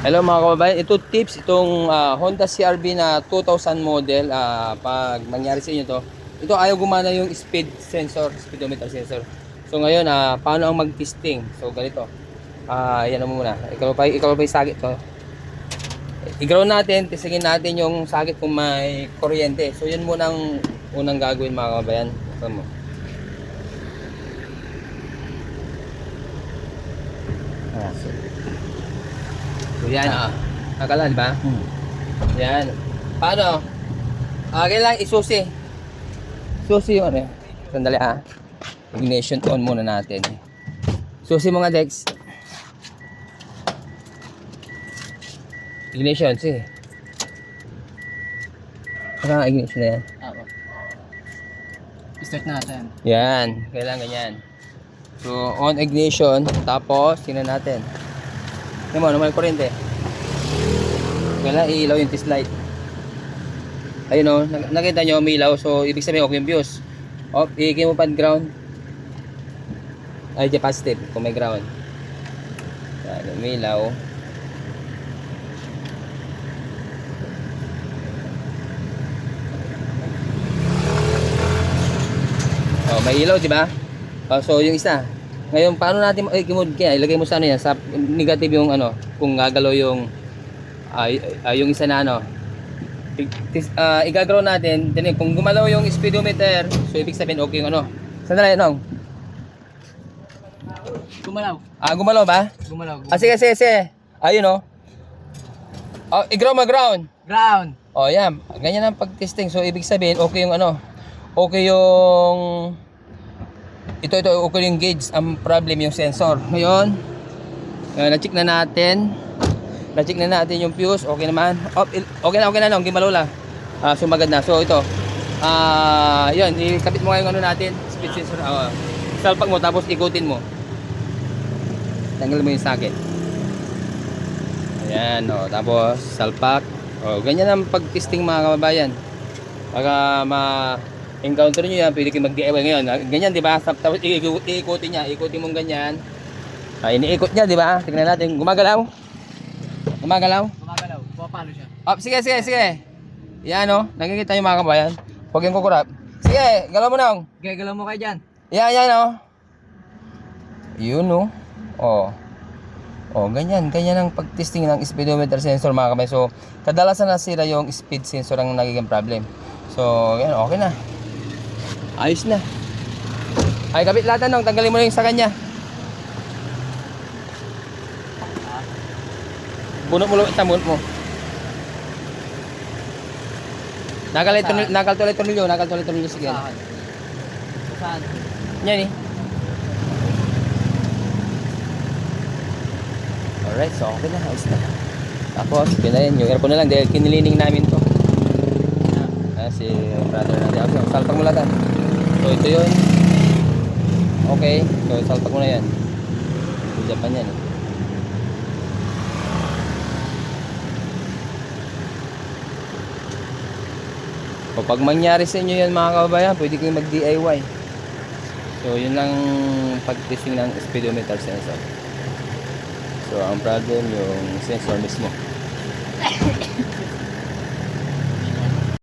Hello mga kababayan, ito tips itong Honda CR-V na 2000 model. Pag mangyari sa inyo to, ito ayaw gumana yung speed sensor, speedometer sensor. So ngayon, paano ang mag-testing? So ganito. Yan mo muna. Ikaw pa yung sakit to. I-ground natin, testingin natin yung sakit kung may kuryente. So yun muna ang unang gagawin mga kababayan. Ito mo. So yan, nakala, di ba? Yan. Paano? Kailangan isusi. Susi yung ano. Sandali ignition on muna natin. Susi mga Dex. Ignition, sige. Saka ignition na yan. Start natin. Yan, kailangan ganyan. So, on ignition, tapos tingnan natin. Ano may kuryente. Kailangan ilaw yung test light. Ayun o, nakita nyo may ilaw. So, ibig sabihin okay yung fuse. Off, iigin mo pa ground. Ay, di positive kung may ground. Yan, may ilaw. Oh, may ilaw, di ba? So, yung isa. Ngayon, paano natin i-mode kaya? Ilagay mo sa ano yan, sa negative yung ano, kung gagalaw yung yung isa na ano. Igagalaw natin, kung gumalaw yung speedometer, so ibig sabihin okay yung ano. Sandali, ano? Gumalaw. Gumalaw ba? Gumalaw. Sige. Ayun oh. I-ground ground. Ground. Yan. Ganyan ang pag-testing. So, ibig sabihin, okay yung ano. Okay yung ito okay yung gauge. Ang problem yung sensor. Ngayon, na-check na natin. Na-check na natin yung fuse. Okay naman. Okay na no. Gimalaw lang. Sumagad na. So ito. Yun, ikabit mo ngayon ano natin. Speed sensor. Salpak mo tapos ikutin mo. Tanggal mo yung socket. Ayan, tapos salpak. Ganyan ang pag-testing mga kababayan. Pagka encounter nyo yan, pwede kayo mag-DIY ngayon. Ganyan, di ba? Tapos iikutin niya. Ikutin mong ganyan. Iniikot niya, di ba? Tingnan natin. Gumagalaw. Gumagalaw. Pumapalo siya. Sige. Yan, nakikita nyo mga kabayan. Huwag yung kukurap. Sige, galaw mo na. Gagalaw mo kayo dyan. Yan, Yun, ganyan ang pag-testing ng speedometer sensor mga kabayan. So, kadalasan nasira yung speed sensor ang nagiging problem. So, yan, okay na. Ayos na. Ay, kabit lahat tanggalin mo na yung sa kanya. Bunot mo mo. Nakal tuloy tornilyo sige. Saan? Yan Alright, so okay na, ayos na. Tapos, pinayin yung aircon na lang dahil kinilining namin to. Si brother natin. Salpak mo lahat. So ito yun. Okay. So salpak mo na yan. Japan yan. So pag mangyari sa inyo yan mga kababayan, pwede kayong mag-DIY. So yun lang pag-testing ng speedometer sensor. So ang problem yung sensor mismo.